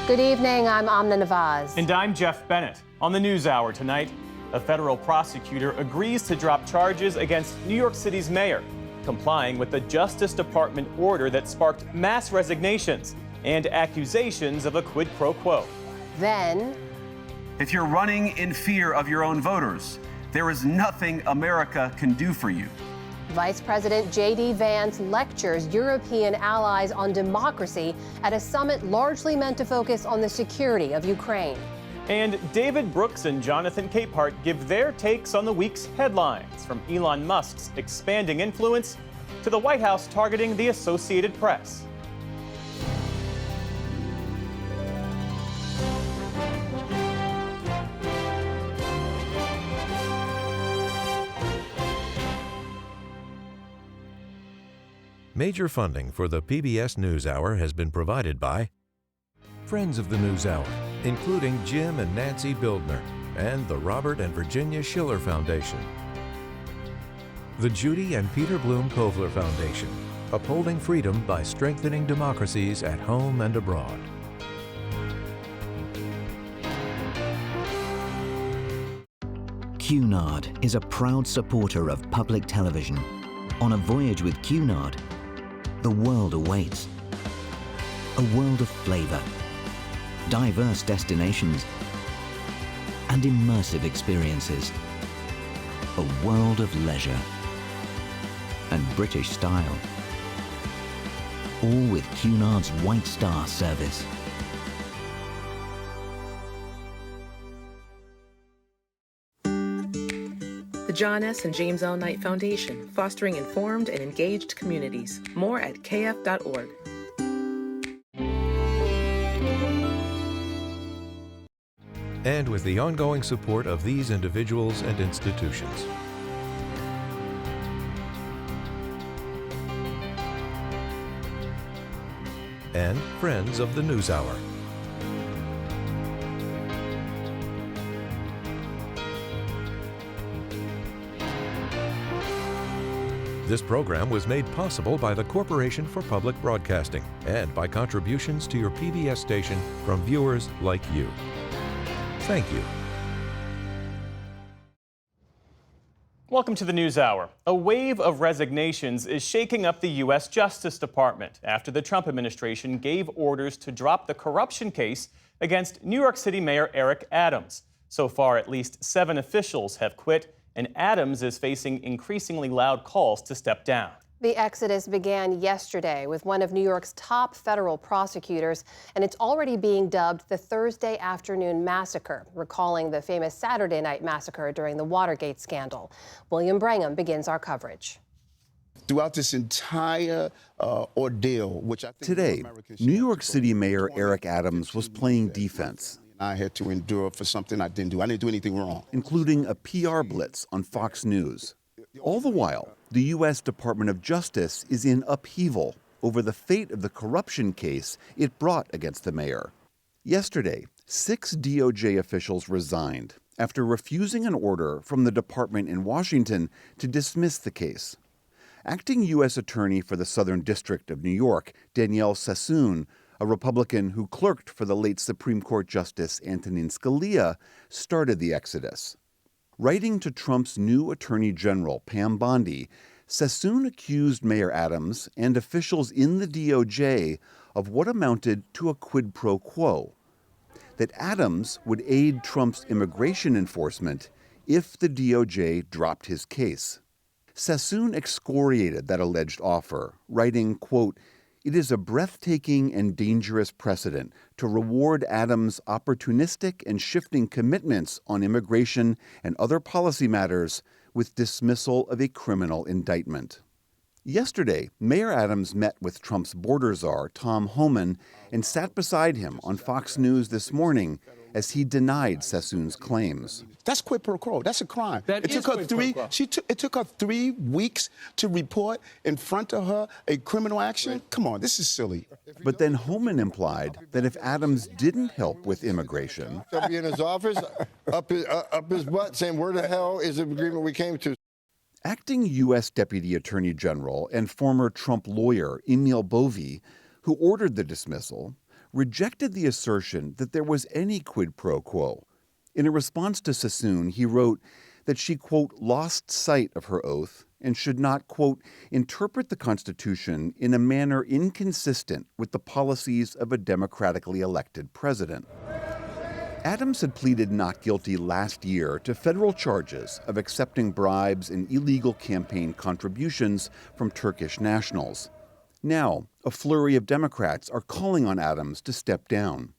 Good evening, I'm Amna Nawaz. And I'm Jeff Bennett. On the NewsHour tonight, a federal prosecutor agrees to drop charges against New York City's mayor, complying with the Justice Department order that sparked mass resignations and accusations of a quid pro quo. Then, if you're running in fear of your own voters, there is nothing America can do for you. Vice President J.D. Vance lectures European allies on democracy at a summit largely meant to focus on the security of Ukraine. And David Brooks and Jonathan Capehart give their takes on the week's headlines, from Elon Musk's expanding influence to the White House targeting the Associated Press. Major funding for the PBS NewsHour has been provided by Friends of the NewsHour, including Jim and Nancy Bildner, and the Robert and Virginia Schiller Foundation. The Judy and Peter Bloom Kovler Foundation, upholding freedom by strengthening democracies at home and abroad. Cunard is a proud supporter of public television. On a voyage with Cunard, the world awaits. A world of flavor, diverse destinations, and immersive experiences. A world of leisure and British style. All with Cunard's White Star service. The John S. and James L. Knight Foundation, fostering informed and engaged communities. More at kf.org. And with the ongoing support of these individuals and institutions. And Friends of the NewsHour. This program was made possible by the Corporation for Public Broadcasting and by contributions to your PBS station from viewers like you. Thank you. Welcome to the NewsHour. A wave of resignations is shaking up the U.S. Justice Department after the Trump administration gave orders to drop the corruption case against New York City Mayor Eric Adams. So far, at least 7 officials have quit, and Adams is facing increasingly loud calls to step down. the exodus began yesterday with one of New York's top federal prosecutors, and it's already being dubbed the Thursday Afternoon Massacre, recalling the famous Saturday Night Massacre during the Watergate scandal. William Brangham begins our coverage. Throughout this entire ordeal, which I think today, New York City Mayor Eric Adams was playing defense. I had to endure for something I didn't do. I didn't do anything wrong. Including a PR blitz on Fox News. All the while, the U.S. Department of Justice is in upheaval over the fate of the corruption case it brought against the mayor. Yesterday, 6 DOJ officials resigned after refusing an order from the department in Washington to dismiss the case. Acting U.S. Attorney for the Southern District of New York, Danielle Sassoon, a Republican who clerked for the late Supreme Court Justice Antonin Scalia, started the exodus. Writing to Trump's new Attorney General, Pam Bondi, Sassoon accused Mayor Adams and officials in the DOJ of what amounted to a quid pro quo, that Adams would aid Trump's immigration enforcement if the DOJ dropped his case. Sassoon excoriated that alleged offer, writing, quote, "It is a breathtaking and dangerous precedent to reward Adams' opportunistic and shifting commitments on immigration and other policy matters with dismissal of a criminal indictment." Yesterday, Mayor Adams met with Trump's border czar, Tom Homan, and sat beside him on Fox News this morning as he denied Sassoon's claims. That's quid pro quo. That's a crime. It took her 3 weeks to report in front of her a criminal action. Come on, this is silly. But then Homan implied that if Adams didn't help with immigration, he'll be in his office, up his butt, saying, "Where the hell is the agreement we came to?" Acting U.S. Deputy Attorney General and former Trump lawyer Emil Bovee, who ordered the dismissal, rejected the assertion that there was any quid pro quo. In a response to Sassoon, he wrote that she, quote, lost sight of her oath and should not, quote, interpret the Constitution in a manner inconsistent with the policies of a democratically elected president. Adams had pleaded not guilty last year to federal charges of accepting bribes and illegal campaign contributions from Turkish nationals. Now, a flurry of Democrats are calling on Adams to step down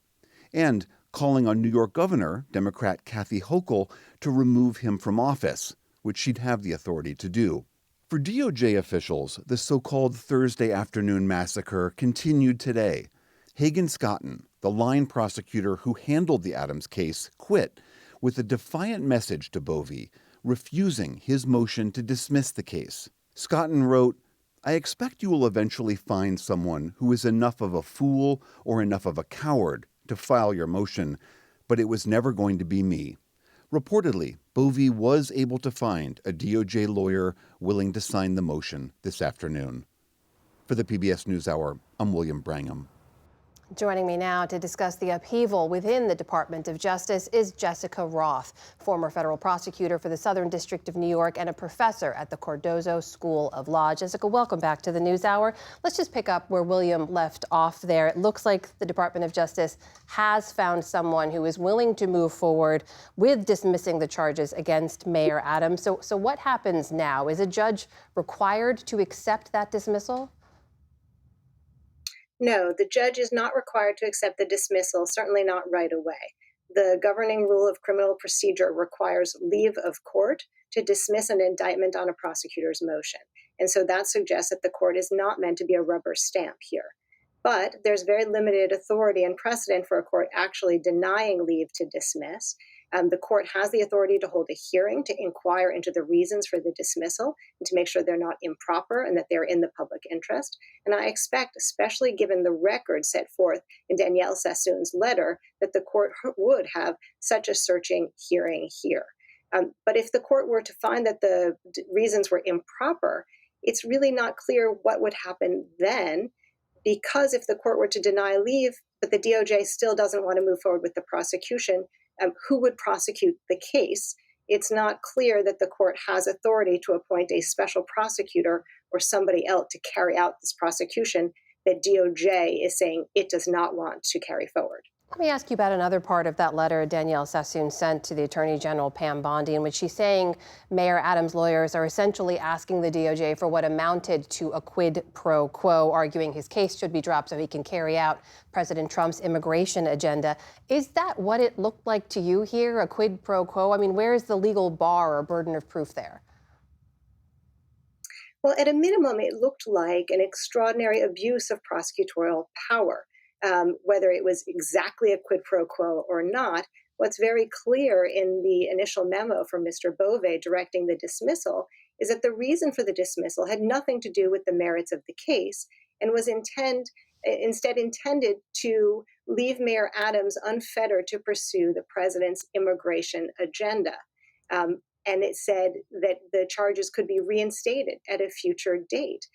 and calling on New York Governor, Democrat Kathy Hochul, to remove him from office, which she'd have the authority to do. For DOJ officials, the so-called Thursday afternoon massacre continued today. Hagen Scotton, the line prosecutor who handled the Adams case, quit with a defiant message to Bovee, refusing his motion to dismiss the case. Scotton wrote, "I expect you will eventually find someone who is enough of a fool or enough of a coward to file your motion, but it was never going to be me." Reportedly, Bovee was able to find a DOJ lawyer willing to sign the motion this afternoon. For the PBS NewsHour, I'm William Brangham. Joining me now to discuss the upheaval within the Department of Justice is Jessica Roth, former federal prosecutor for the Southern District of New York and a professor at the Cardozo School of Law. Jessica, welcome back to the NewsHour. Let's just pick up where William left off there. It looks like the Department of Justice has found someone who is willing to move forward with dismissing the charges against Mayor Adams. So what happens now? Is a judge required to accept that dismissal? No, the judge is not required to accept the dismissal, certainly not right away. The governing rule of criminal procedure requires leave of court to dismiss an indictment on a prosecutor's motion. And so that suggests that the court is not meant to be a rubber stamp here. But there's very limited authority and precedent for a court actually denying leave to dismiss. The court has the authority to hold a hearing to inquire into the reasons for the dismissal and to make sure they're not improper and that they're in the public interest. And I expect, especially given the record set forth in Danielle Sassoon's letter, that the court would have such a searching hearing here. But if the court were to find that the reasons were improper, it's really not clear what would happen then, because if the court were to deny leave, but the DOJ still doesn't want to move forward with the prosecution, who would prosecute the case? It's not clear that the court has authority to appoint a special prosecutor or somebody else to carry out this prosecution that DOJ is saying it does not want to carry forward. Let me ask you about another part of that letter Danielle Sassoon sent to the Attorney General Pam Bondi, in which she's saying Mayor Adams' lawyers are essentially asking the DOJ for what amounted to a quid pro quo, arguing his case should be dropped so he can carry out President Trump's immigration agenda. Is that what it looked like to you here, a quid pro quo? I mean, where is the legal bar or burden of proof there? Well, at a minimum, it looked like an extraordinary abuse of prosecutorial power. Whether it was exactly a quid pro quo or not, what's very clear in the initial memo from Mr. Bovee directing the dismissal is that the reason for the dismissal had nothing to do with the merits of the case and was instead intended to leave Mayor Adams unfettered to pursue the president's immigration agenda. And it said that the charges could be reinstated at a future date,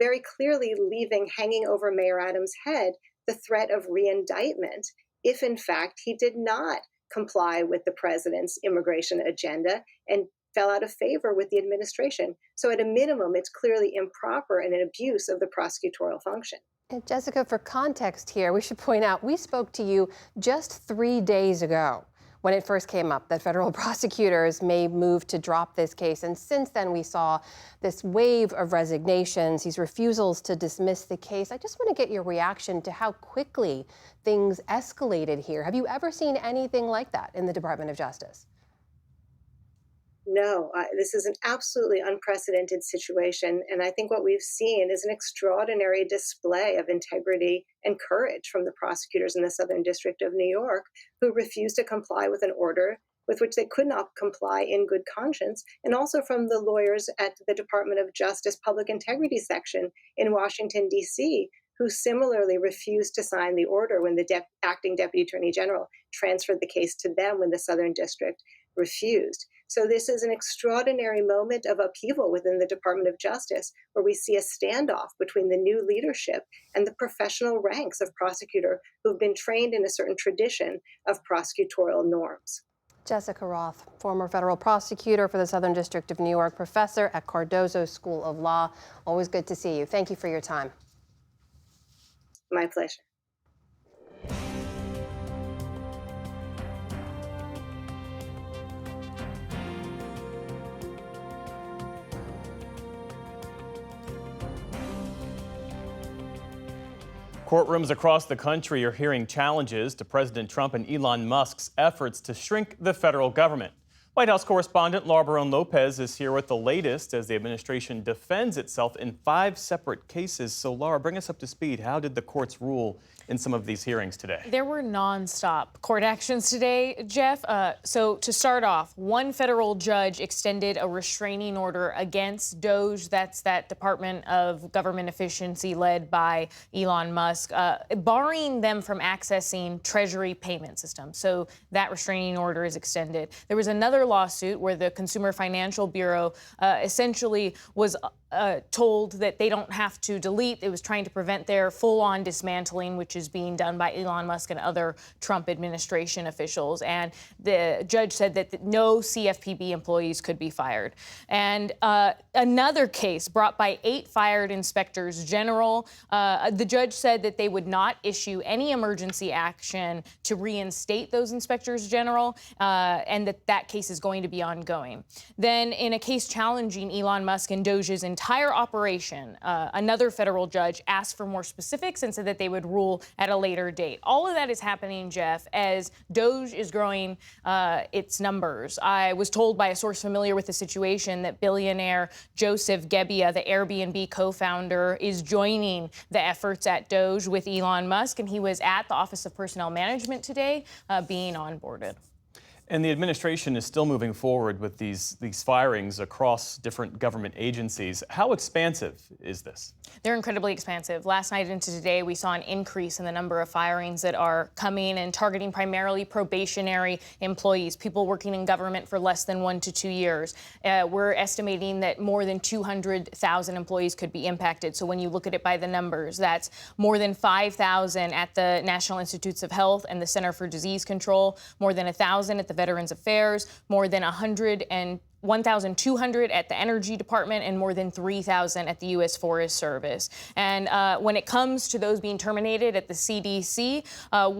very clearly leaving hanging over Mayor Adams' head the threat of reindictment if, in fact, he did not comply with the president's immigration agenda and fell out of favor with the administration. So at a minimum, it's clearly improper and an abuse of the prosecutorial function. And Jessica, for context here, we should point out we spoke to you just 3 days ago when it first came up that federal prosecutors may move to drop this case. And since then, we saw this wave of resignations, these refusals to dismiss the case. I just want to get your reaction to how quickly things escalated here. Have you ever seen anything like that in the Department of Justice? No, this is an absolutely unprecedented situation. And I think what we've seen is an extraordinary display of integrity and courage from the prosecutors in the Southern District of New York who refused to comply with an order with which they could not comply in good conscience, and also from the lawyers at the Department of Justice Public Integrity Section in Washington, D.C., who similarly refused to sign the order when the acting Deputy Attorney General transferred the case to them when the Southern District refused. So this is an extraordinary moment of upheaval within the Department of Justice, where we see a standoff between the new leadership and the professional ranks of prosecutor who've been trained in a certain tradition of prosecutorial norms. Jessica Roth, former federal prosecutor for the Southern District of New York, professor at Cardozo School of Law. Always good to see you. Thank you for your time. My pleasure. Courtrooms across the country are hearing challenges to President Trump and Elon Musk's efforts to shrink the federal government. White House correspondent Laura Barron-Lopez is here with the latest as the administration defends itself in 5 separate cases. So, Laura, bring us up to speed. How did the courts rule in some of these hearings today? There were nonstop court actions today, Jeff. So to start off, one federal judge extended a restraining order against DOJ, that's that Department of Government Efficiency led by Elon Musk, barring them from accessing Treasury payment systems. So that restraining order is extended. There was another lawsuit where the Consumer Financial Bureau essentially was told that they don't have to delete. It was trying to prevent their full-on dismantling, which is being done by Elon Musk and other Trump administration officials. And the judge said that no CFPB employees could be fired. And another case brought by 8 fired inspectors general, the judge said that they would not issue any emergency action to reinstate those inspectors general, and that case is going to be ongoing. Then in a case challenging Elon Musk and DOJ's entire operation, another federal judge asked for more specifics and said that they would rule at a later date. All of that is happening, Jeff, as DOJ is growing its numbers. I was told by a source familiar with the situation that billionaire Joseph Gebbia, the Airbnb co-founder, is joining the efforts at DOJ with Elon Musk, and he was at the Office of Personnel Management today being onboarded. And the administration is still moving forward with these firings across different government agencies. How expansive is this? They're incredibly expansive. Last night into today, we saw an increase in the number of firings that are coming and targeting primarily probationary employees, people working in government for less than 1 to 2 years. We're estimating that more than 200,000 employees could be impacted. So when you look at it by the numbers, that's more than 5,000 at the National Institutes of Health and the Center for Disease Control, more than 1,000 at the Veterans Affairs, more than 1,200 at the Energy Department, and more than 3,000 at the U.S. Forest Service. And when it comes to those being terminated at the CDC,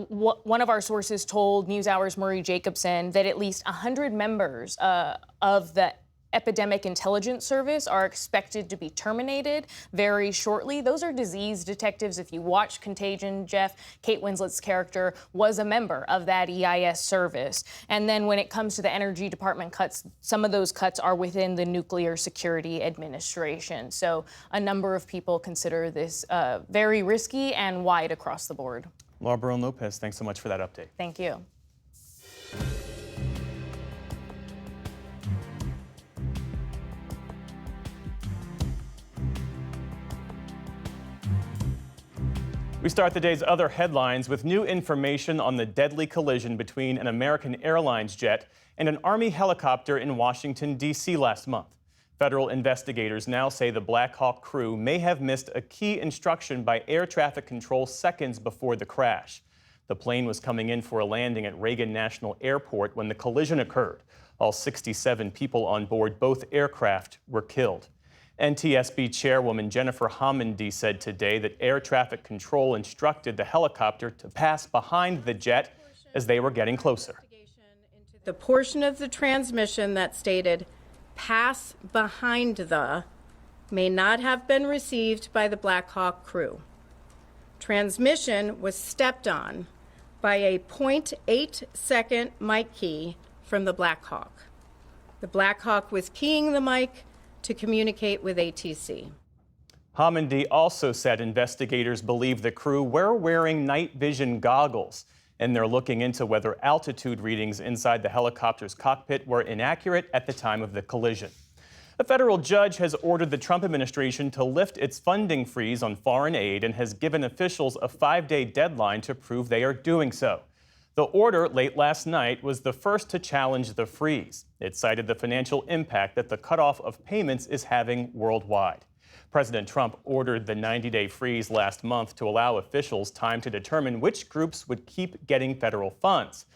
one of our sources told NewsHour's Murray Jacobson that at least 100 members of the Epidemic Intelligence Service are expected to be terminated very shortly. Those are disease detectives. If you watch Contagion, Jeff, Kate Winslet's character was a member of that EIS service. And then when it comes to the Energy Department cuts, some of those cuts are within the Nuclear Security Administration. So a number of people consider this very risky and wide across the board. Laura Barron-Lopez, thanks so much for that update. Thank you. We start the day's other headlines with new information on the deadly collision between an American Airlines jet and an Army helicopter in Washington, D.C. last month. Federal investigators now say the Black Hawk crew may have missed a key instruction by air traffic control seconds before the crash. The plane was coming in for a landing at Reagan National Airport when the collision occurred. All 67 people on board both aircraft were killed. NTSB Chairwoman Jennifer Homendy said today that air traffic control instructed the helicopter to pass behind the jet as they were getting closer. The portion of the transmission that stated "pass behind the" may not have been received by the Black Hawk crew. Transmission was stepped on by a 0.8-second mic key from the Black Hawk. The Black Hawk was keying the mic to communicate with ATC. Homendy also said investigators believe the crew were wearing night vision goggles, and they're looking into whether altitude readings inside the helicopter's cockpit were inaccurate at the time of the collision. A federal judge has ordered the Trump administration to lift its funding freeze on foreign aid and has given officials a 5-day deadline to prove they are doing so. The order late last night was the first to challenge the freeze. It cited the financial impact that the cutoff of payments is having worldwide. President Trump ordered the 90-day freeze last month to allow officials time to determine which groups would keep getting federal funds.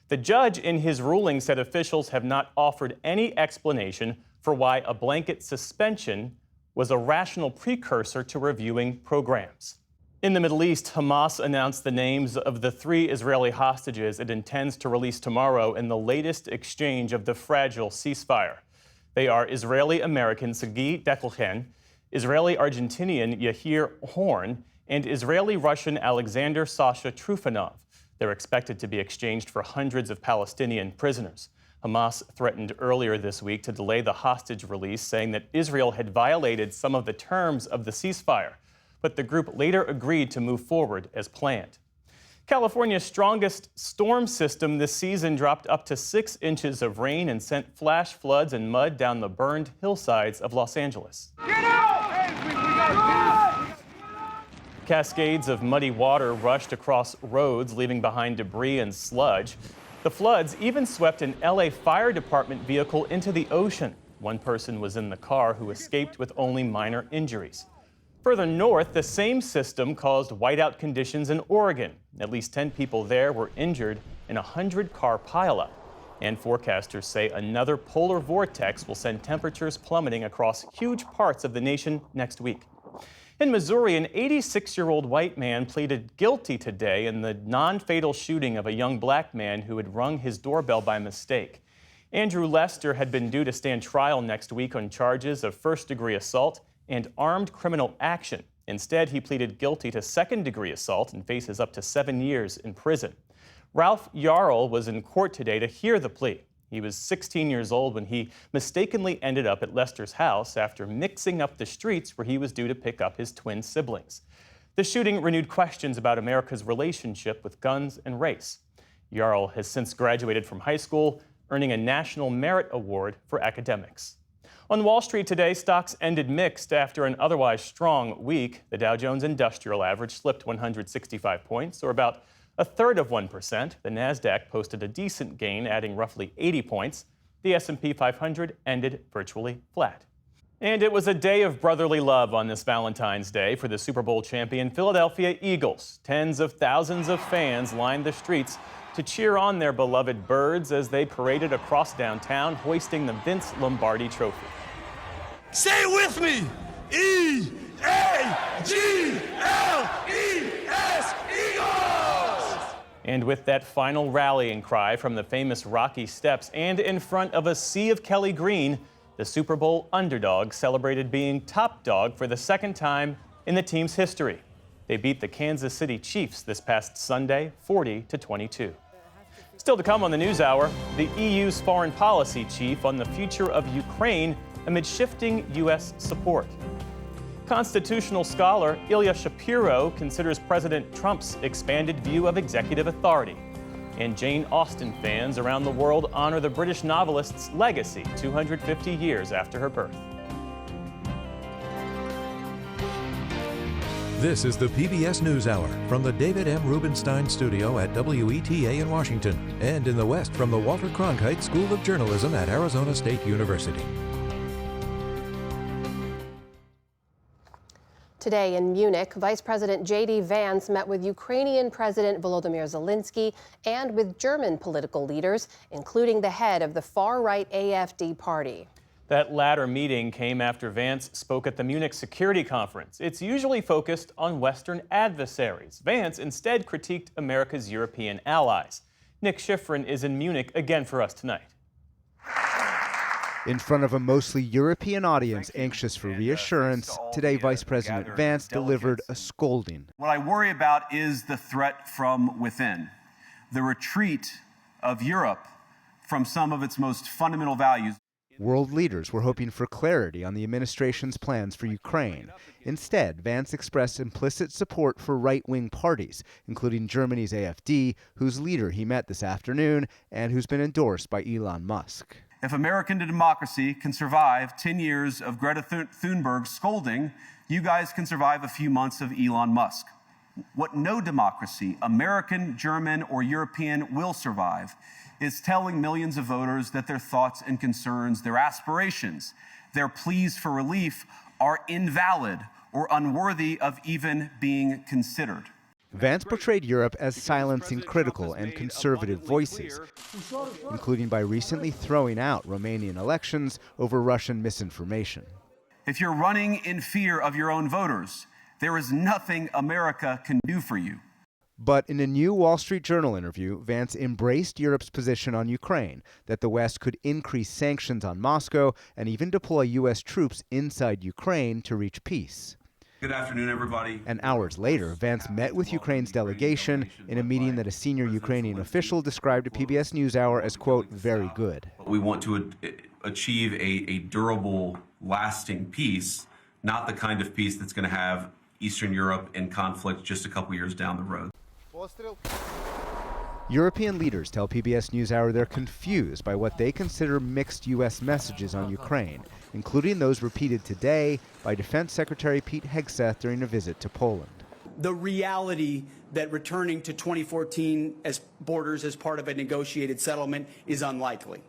The judge in his ruling said officials have not offered any explanation for why a blanket suspension was a rational precursor to reviewing programs. In the Middle East, Hamas announced the names of the 3 Israeli hostages it intends to release tomorrow in the latest exchange of the fragile ceasefire. They are Israeli-American Sagi Dekelchen, Israeli-Argentinian Yahir Horn, and Israeli-Russian Alexander Sasha Trufanov. They're expected to be exchanged for hundreds of Palestinian prisoners. Hamas threatened earlier this week to delay the hostage release, saying that Israel had violated some of the terms of the ceasefire. But the group later agreed to move forward as planned. California's strongest storm system this season dropped up to 6 inches of rain and sent flash floods and mud down the burned hillsides of Los Angeles. Get out! Cascades of muddy water rushed across roads, leaving behind debris and sludge. The floods even swept an LA Fire Department vehicle into the ocean. One person was in the car who escaped with only minor injuries. Further north, the same system caused whiteout conditions in Oregon. At least 10 people there were injured in a 100-car pileup. And forecasters say another polar vortex will send temperatures plummeting across huge parts of the nation next week. In Missouri, an 86-year-old white man pleaded guilty today in the non-fatal shooting of a young black man who had rung his doorbell by mistake. Andrew Lester had been due to stand trial next week on charges of first-degree assault and armed criminal action. Instead, he pleaded guilty to second-degree assault and faces up to 7 years in prison. Ralph Yarl was in court today to hear the plea. He was 16 years old when he mistakenly ended up at Lester's house after mixing up the streets where he was due to pick up his twin siblings. The shooting renewed questions about America's relationship with guns and race. Yarl has since graduated from high school, earning a National Merit Award for academics. On Wall Street today, stocks ended mixed after an otherwise strong week. The Dow Jones Industrial Average slipped 165 points, or about 1/3%. The Nasdaq posted a decent gain, adding roughly 80 points. The S&P 500 ended virtually flat. And it was a day of brotherly love on this Valentine's Day for the Super Bowl champion Philadelphia Eagles. Tens of thousands of fans lined the streets to cheer on their beloved birds as they paraded across downtown, hoisting the Vince Lombardi Trophy. Say it with me! E-A-G-L-E-S, Eagles! And with that final rallying cry from the famous Rocky Steps and in front of a sea of Kelly green, the Super Bowl underdog celebrated being top dog for the second time in the team's history. They beat the Kansas City Chiefs this past Sunday, 40-22. Still to come on the NewsHour, the EU's foreign policy chief on the future of Ukraine amid shifting U.S. support. Constitutional scholar Ilya Shapiro considers President Trump's expanded view of executive authority. And Jane Austen fans around the world honor the British novelist's legacy 250 years after her birth. This is the PBS NewsHour from the David M. Rubenstein Studio at WETA in Washington, and in the West from the Walter Cronkite School of Journalism at Arizona State University. Today in Munich, Vice President J.D. Vance met with Ukrainian President Volodymyr Zelensky and with German political leaders, including the head of the far-right AfD party. That latter meeting came after Vance spoke at the Munich Security Conference. It's usually focused on Western adversaries. Vance instead critiqued America's European allies. Nick Schifrin is in Munich again for us tonight. In front of a mostly European audience anxious for reassurance, today Vice President Vance delivered a scolding. What I worry about is the threat from within, the retreat of Europe from some of its most fundamental values. World leaders were hoping for clarity on the administration's plans for Ukraine. Instead, Vance expressed implicit support for right-wing parties, including Germany's AfD, whose leader he met this afternoon and who's been endorsed by Elon Musk. If American democracy can survive 10 years of Greta Thunberg scolding, you guys can survive a few months of Elon Musk. what no democracy, American, German, or European, will survive is telling millions of voters that their thoughts and concerns, their aspirations, their pleas for relief are invalid or unworthy of even being considered. Vance portrayed Europe as silencing critical and conservative voices, including by recently throwing out Romanian elections over Russian misinformation. If you're running in fear of your own voters, there is nothing America can do for you. But in a new Wall Street Journal interview, Vance embraced Europe's position on Ukraine, that the West could increase sanctions on Moscow and even deploy U.S. troops inside Ukraine to reach peace. Good afternoon, everybody. And hours later, Vance met with Ukraine's delegation in a meeting that a senior Ukrainian official described to PBS NewsHour as, quote, very good. We want to achieve a durable, lasting peace, not the kind of peace that's going to have Eastern Europe in conflict just a couple years down the road. European leaders tell PBS NewsHour they're confused by what they consider mixed U.S. messages on Ukraine, including those repeated today by Defense Secretary Pete Hegseth during a visit to Poland. The reality that returning to 2014 as borders as part of a negotiated settlement is unlikely.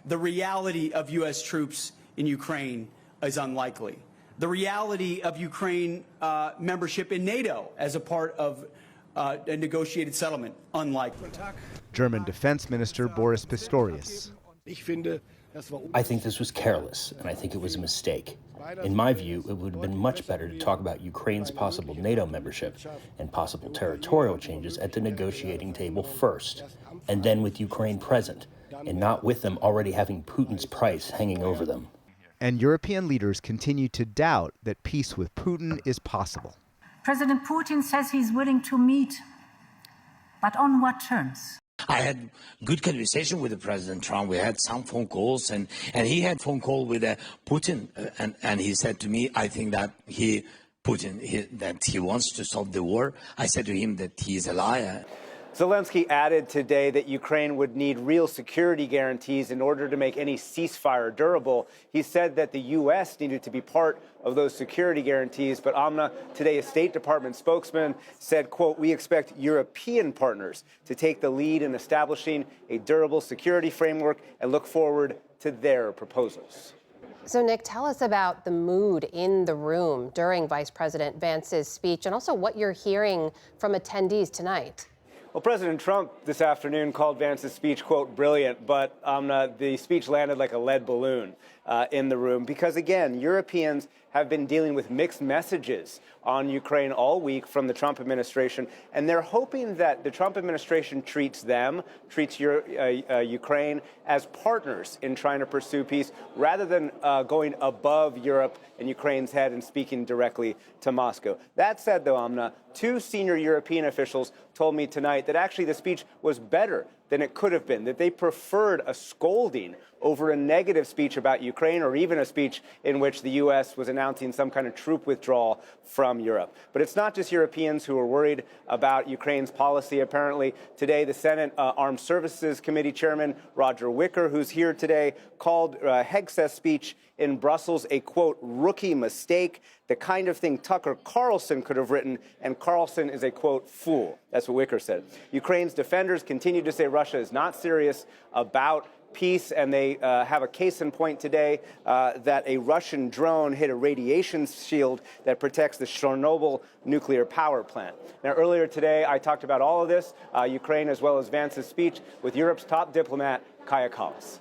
The reality of U.S. troops in Ukraine is unlikely. The reality of Ukraine membership in NATO as a part of a negotiated settlement, unlikely. German Defense Minister Boris Pistorius. I think this was careless, and I think it was a mistake. In my view, it would have been much better to talk about Ukraine's possible NATO membership and possible territorial changes at the negotiating table first, and then with Ukraine present, and not with them already having Putin's price hanging over them. And European leaders continue to doubt that peace with Putin is possible. President Putin says he's willing to meet, but on what terms? I had good conversation with the President Trump. We had some phone calls, and he had phone call with Putin, and he said to me, I think that that he wants to stop the war. I said to him that he is a liar. Zelensky added today that Ukraine would need real security guarantees in order to make any ceasefire durable. He said that the U.S. needed to be part of those security guarantees. But Amna, today a State Department spokesman said, quote, we expect European partners to take the lead in establishing a durable security framework and look forward to their proposals. So, Nick, tell us about the mood in the room during Vice President Vance's speech and also what you're hearing from attendees tonight. Well, President Trump this afternoon called Vance's speech, quote, brilliant, but the speech landed like a lead balloon in the room because, again, Europeans have been dealing with mixed messages on Ukraine all week from the Trump administration, and they're hoping that the Trump administration treats Ukraine as partners in trying to pursue peace rather than going above Europe and Ukraine's head and speaking directly to Moscow. That said, though, Amna, two senior European officials told me tonight that actually the speech was better than it could have been, that they preferred a scolding over a negative speech about Ukraine or even a speech in which the U.S. was announcing some kind of troop withdrawal from Europe. But it's not just Europeans who are worried about Ukraine's policy. Apparently, today, the Senate Armed Services Committee Chairman Roger Wicker, who's here today, called Hegseth's speech in Brussels a, quote, rookie mistake, the kind of thing Tucker Carlson could have written, and Carlson is a, quote, fool. That's what Wicker said. Ukraine's defenders continue to say Russia is not serious about peace, and they have a case in point today that a Russian drone hit a radiation shield that protects the Chernobyl nuclear power plant. Now, earlier today, I talked about all of this, Ukraine as well as Vance's speech, with Europe's top diplomat, Kaja Kallas.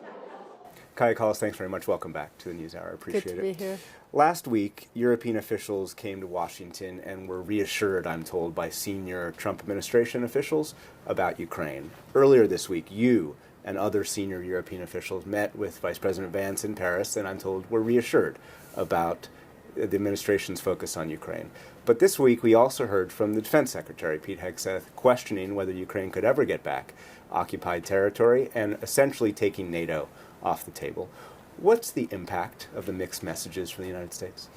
Kaja Kallas, thanks very much. Welcome back to the NewsHour. I appreciate it. Good to be here. Last week, European officials came to Washington and were reassured, I'm told, by senior Trump administration officials about Ukraine. Earlier this week, you and other senior European officials met with Vice President Vance in Paris, and I'm told were reassured about the administration's focus on Ukraine. But this week, we also heard from the Defense Secretary, Pete Hegseth, questioning whether Ukraine could ever get back occupied territory and essentially taking NATO off the table. What's the impact of the mixed messages from the United States?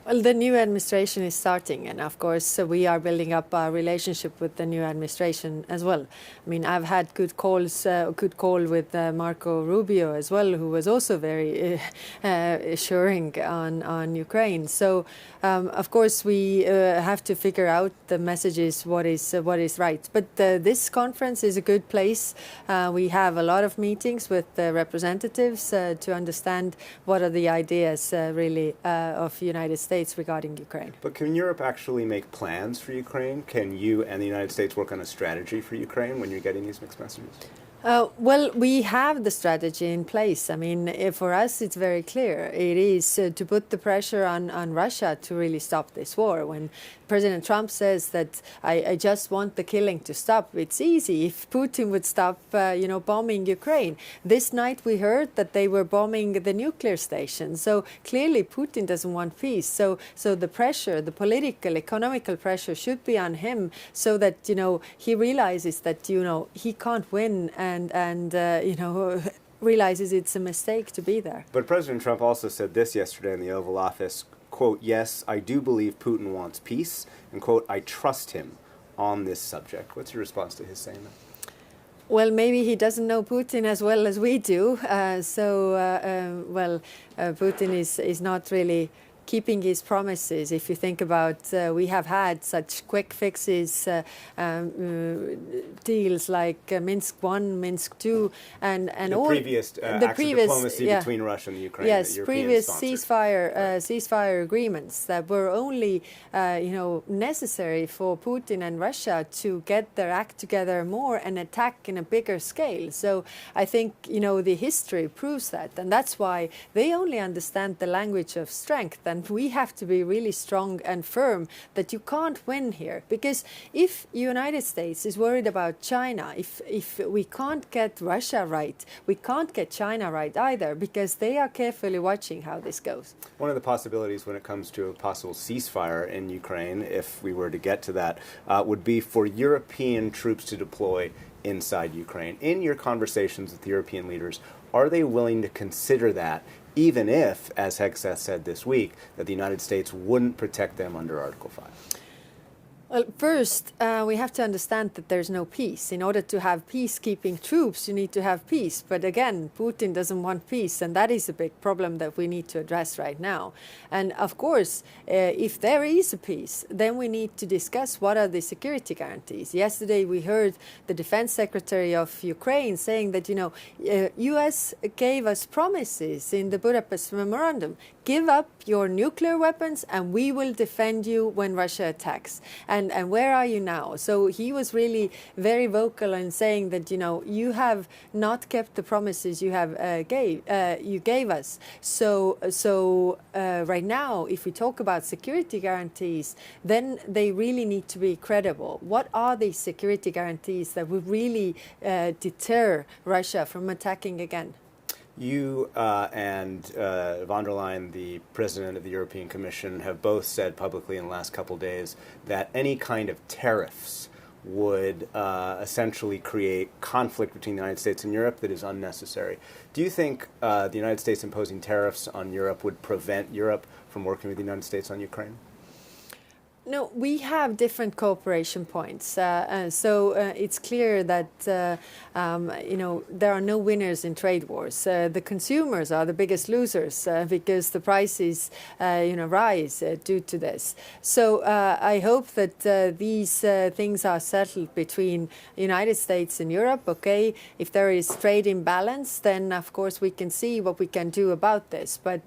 Well, the new administration is starting, and of course, we are building up our relationship with the new administration as well. I mean, I've had good call with Marco Rubio as well, who was also very assuring on Ukraine. So, of course, we have to figure out the messages, what is right. But this conference is a good place. We have a lot of meetings with the representatives to understand what are the ideas really of the United States regarding Ukraine. But can Europe actually make plans for Ukraine? Can you and the United States work on a strategy for Ukraine when you're getting these mixed messages? Well, we have the strategy in place. I mean, for us, it's very clear. It is to put the pressure on Russia to really stop this war. When President Trump says that I just want the killing to stop, it's easy. If Putin would stop, bombing Ukraine. This night we heard that they were bombing the nuclear station. So clearly Putin doesn't want peace. So the pressure, the political, economical pressure should be on him so that, he realizes that, he can't win and realizes it's a mistake to be there. But President Trump also said this yesterday in the Oval Office, quote, "Yes, I do believe Putin wants peace," and quote, "I trust him on this subject." What's your response to his saying that? Well, maybe he doesn't know Putin as well as we do. Putin is not really keeping his promises. If you think about, we have had such quick fixes, deals like Minsk I, Minsk II, and the all previous diplomacy between Russia and Ukraine. Yes, previous ceasefire agreements that were only, necessary for Putin and Russia to get their act together more and attack in a bigger scale. So I think the history proves that, and that's why they only understand the language of strength. And we have to be really strong and firm that you can't win here. Because if the United States is worried about China, if we can't get Russia right, we can't get China right either, because they are carefully watching how this goes. One of the possibilities when it comes to a possible ceasefire in Ukraine, if we were to get to that, would be for European troops to deploy inside Ukraine. In your conversations with European leaders, are they willing to consider that, even if, as Hegseth said this week, that the United States wouldn't protect them under Article 5? Well, first, we have to understand that there's no peace. In order to have peacekeeping troops, you need to have peace. But again, Putin doesn't want peace, and that is a big problem that we need to address right now. And of course, if there is a peace, then we need to discuss what are the security guarantees. Yesterday, we heard the Defense Secretary of Ukraine saying that, U.S. gave us promises in the Budapest Memorandum. Give up your nuclear weapons and we will defend you when Russia attacks. And where are you now? So he was really very vocal in saying that, you have not kept the promises you gave us. So right now, if we talk about security guarantees, then they really need to be credible. What are these security guarantees that would really deter Russia from attacking again? You and von der Leyen, the president of the European Commission, have both said publicly in the last couple of days that any kind of tariffs would essentially create conflict between the United States and Europe that is unnecessary. Do you think the United States imposing tariffs on Europe would prevent Europe from working with the United States on Ukraine? No, we have different cooperation points. So it's clear that, there are no winners in trade wars. The consumers are the biggest losers because the prices, rise due to this. So I hope that these things are settled between the United States and Europe. Okay, if there is trade imbalance, then of course we can see what we can do about this. But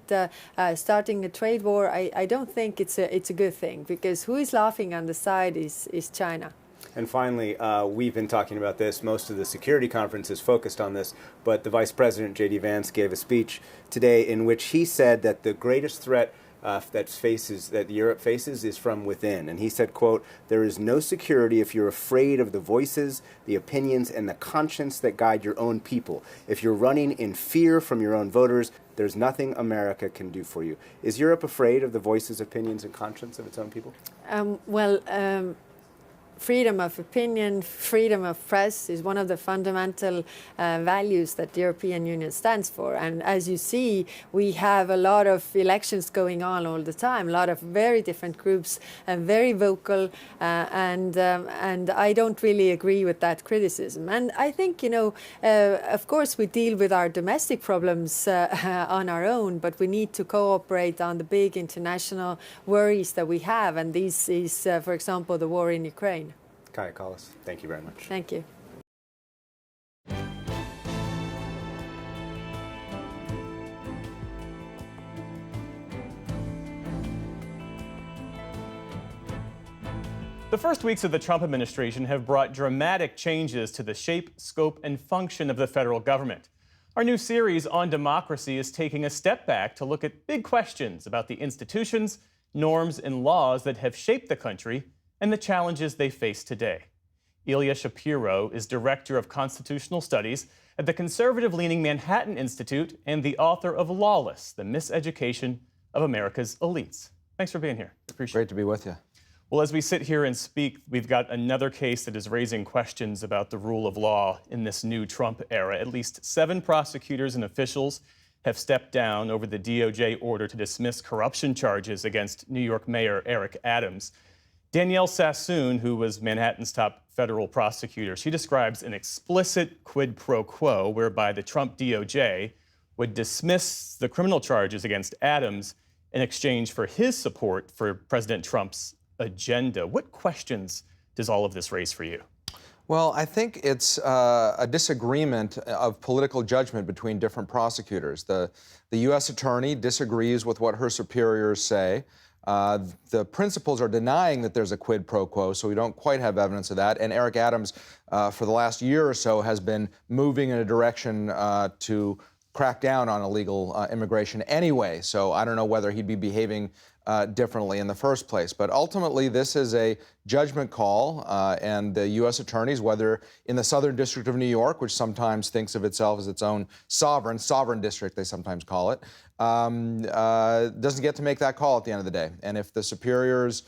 starting a trade war, I don't think it's a good thing, because who is laughing on the side is China. And finally, we've been talking about this. Most of the security conference is focused on this, but the Vice President, J.D. Vance, gave a speech today in which he said that the greatest threat that Europe faces is from within. And he said, quote, "There is no security if you're afraid of the voices, the opinions, and the conscience that guide your own people. If you're running in fear from your own voters, there's nothing America can do for you." Is Europe afraid of the voices, opinions, and conscience of its own people? freedom of opinion, freedom of press is one of the fundamental values that the European Union stands for. And as you see, we have a lot of elections going on all the time, a lot of very different groups and very vocal, and I don't really agree with that criticism. And I think, of course, we deal with our domestic problems on our own, but we need to cooperate on the big international worries that we have, and this is, for example, the war in Ukraine. Kaja Kallas, thank you very much. Thank you. The first weeks of the Trump administration have brought dramatic changes to the shape, scope, and function of the federal government. Our new series on democracy is taking a step back to look at big questions about the institutions, norms, and laws that have shaped the country and the challenges they face today. Ilya Shapiro is Director of Constitutional Studies at the conservative-leaning Manhattan Institute and the author of Lawless, The Miseducation of America's Elites. Thanks for being here. Appreciate it. Great to be with you. Well, as we sit here and speak, we've got another case that is raising questions about the rule of law in this new Trump era. At least 7 prosecutors and officials have stepped down over the DOJ order to dismiss corruption charges against New York Mayor Eric Adams. Danielle Sassoon, who was Manhattan's top federal prosecutor, she describes an explicit quid pro quo whereby the Trump DOJ would dismiss the criminal charges against Adams in exchange for his support for President Trump's agenda. What questions does all of this raise for you? Well, I think it's a disagreement of political judgment between different prosecutors. The U.S. attorney disagrees with what her superiors say. The principals are denying that there's a quid pro quo, so we don't quite have evidence of that. And Eric Adams, for the last year or so, has been moving in a direction to crack down on illegal immigration anyway. So I don't know whether he'd be behaving differently in the first place. But ultimately, this is a judgment call, and the U.S. attorneys, whether in the Southern District of New York, which sometimes thinks of itself as its own sovereign district, they sometimes call it, doesn't get to make that call at the end of the day. And if the superiors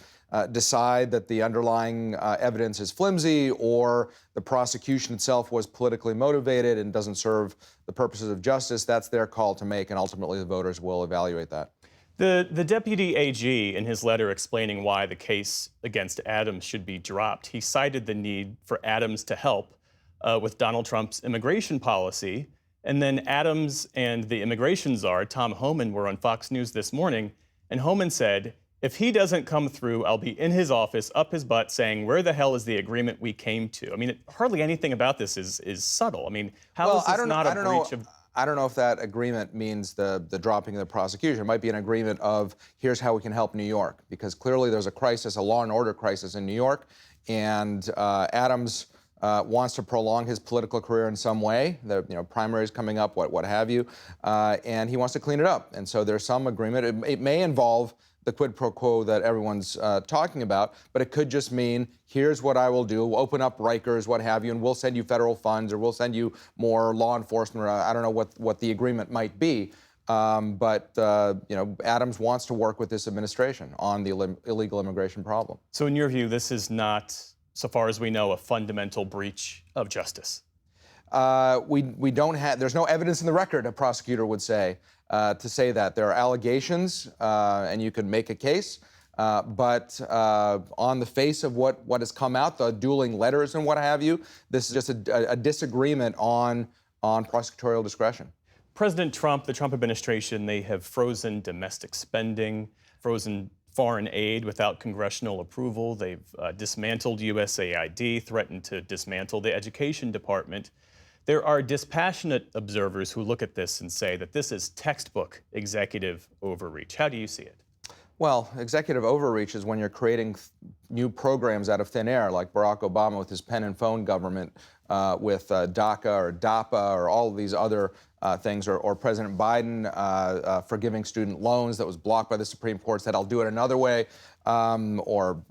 decide that the underlying evidence is flimsy or the prosecution itself was politically motivated and doesn't serve the purposes of justice, that's their call to make, and ultimately the voters will evaluate that. The deputy AG, in his letter explaining why the case against Adams should be dropped, he cited the need for Adams to help with Donald Trump's immigration policy. And then Adams and the immigration czar, Tom Homan, were on Fox News this morning, and Homan said, if he doesn't come through, I'll be in his office, up his butt, saying, where the hell is the agreement we came to? I mean, hardly anything about this is subtle. I mean, how is this not a breach of... I don't know if that agreement means the dropping of the prosecution. It might be an agreement of, here's how we can help New York, because clearly there's a crisis, a law and order crisis in New York, and Adams wants to prolong his political career in some way. The primaries coming up, what have you, and he wants to clean it up. And so there's some agreement. It may involve the quid pro quo that everyone's talking about, but it could just mean, here's what I will do, we'll open up Rikers, what have you, and we'll send you federal funds, or we'll send you more law enforcement, or I don't know what the agreement might be. But Adams wants to work with this administration on the illegal immigration problem. So in your view, this is not, so far as we know, a fundamental breach of justice? We don't have, there's no evidence in the record, a prosecutor would say, to say that. There are allegations, and you can make a case, but on the face of what has come out, the dueling letters and what have you, this is just a disagreement on prosecutorial discretion. President Trump, the Trump administration, they have frozen domestic spending, frozen foreign aid without congressional approval. They've dismantled USAID, threatened to dismantle the education department. There are dispassionate observers who look at this and say that this is textbook executive overreach. How do you see it? Well, executive overreach is when you're creating new programs out of thin air, like Barack Obama with his pen and phone government, with DACA or DAPA or all of these other things, or President Biden forgiving student loans that was blocked by the Supreme Court, said, I'll do it another way, or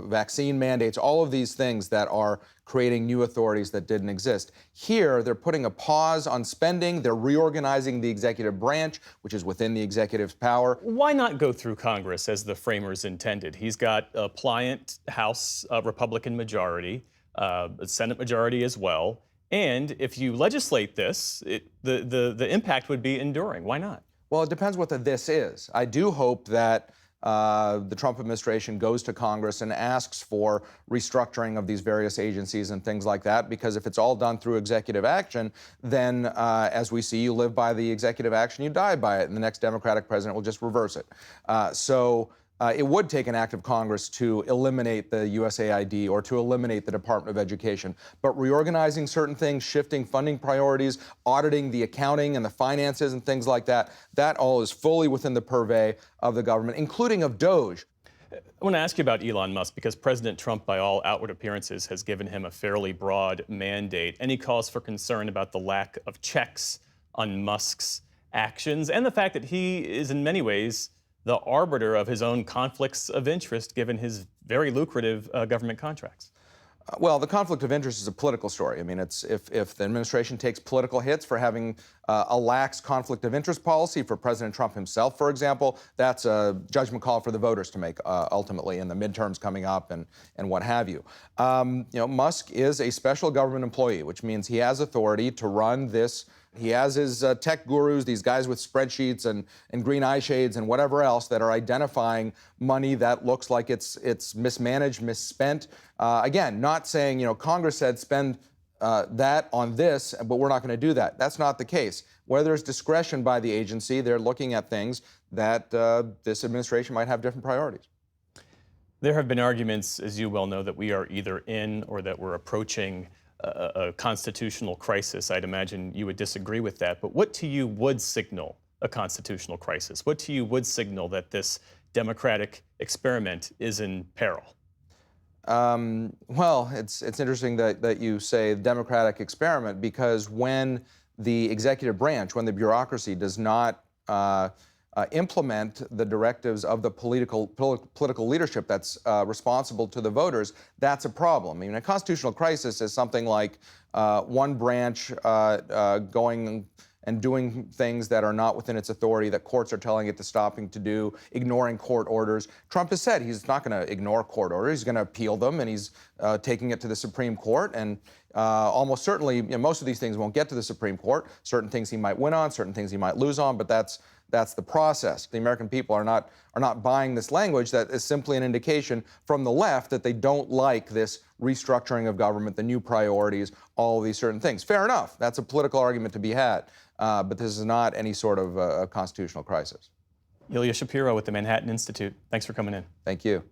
vaccine mandates, all of these things that are creating new authorities that didn't exist. Here, they're putting a pause on spending. They're reorganizing the executive branch, which is within the executive's power. Why not go through Congress as the framers intended? He's got a pliant House Republican majority, a Senate majority as well. And if you legislate this, the impact would be enduring. Why not? Well, it depends what the this is. I do hope that the Trump administration goes to Congress and asks for restructuring of these various agencies and things like that, because if it's all done through executive action, then as we see, you live by the executive action, you die by it, and the next Democratic president will just reverse it. It would take an act of Congress to eliminate the USAID or to eliminate the Department of Education. But reorganizing certain things, shifting funding priorities, auditing the accounting and the finances and things like that, that all is fully within the purvey of the government, including of DOGE. I want to ask you about Elon Musk, because President Trump, by all outward appearances, has given him a fairly broad mandate. Any cause for concern about the lack of checks on Musk's actions and the fact that he is in many ways the arbiter of his own conflicts of interest, given his very lucrative government contracts? Well, the conflict of interest is a political story. I mean, it's if the administration takes political hits for having a lax conflict of interest policy for President Trump himself, for example, that's a judgment call for the voters to make ultimately in the midterms coming up and what have you. Musk is a special government employee, which means he has authority to run this. He has his tech gurus, these guys with spreadsheets and green eye shades and whatever else that are identifying money that looks like it's mismanaged, misspent. Again, not saying, Congress said spend that on this, but we're not going to do that. That's not the case. Where there's discretion by the agency, they're looking at things that this administration might have different priorities. There have been arguments, as you well know, that we are either in or that we're approaching a constitutional crisis. I'd imagine you would disagree with that. But what to you would signal a constitutional crisis? What to you would signal that this democratic experiment is in peril? Well, it's interesting that you say democratic experiment, because when the executive branch, when the bureaucracy does not implement the directives of the political leadership that's responsible to the voters, that's a problem. I mean, a constitutional crisis is something like one branch going and doing things that are not within its authority, that courts are telling it to stopping to do, ignoring court orders. Trump has said he's not going to ignore court orders. He's going to appeal them, and he's taking it to the Supreme Court. And almost certainly, most of these things won't get to the Supreme Court. Certain things he might win on, certain things he might lose on, but that's the process. The American people are not buying this language that is simply an indication from the left that they don't like this restructuring of government, the new priorities, all of these certain things. Fair enough. That's a political argument to be had. But this is not any sort of constitutional crisis. Ilya Shapiro with the Manhattan Institute. Thanks for coming in. Thank you.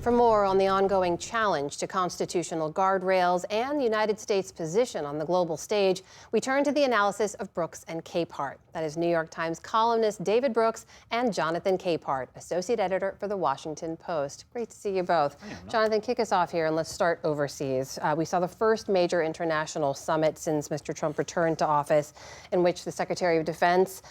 For more on the ongoing challenge to constitutional guardrails and the United States' position on the global stage, we turn to the analysis of Brooks and Capehart. That is New York Times columnist David Brooks and Jonathan Capehart, associate editor for The Washington Post. Great to see you both. Jonathan, kick us off here, and let's start overseas. We saw the first major international summit since Mr. Trump returned to office, in which the Secretary of Defense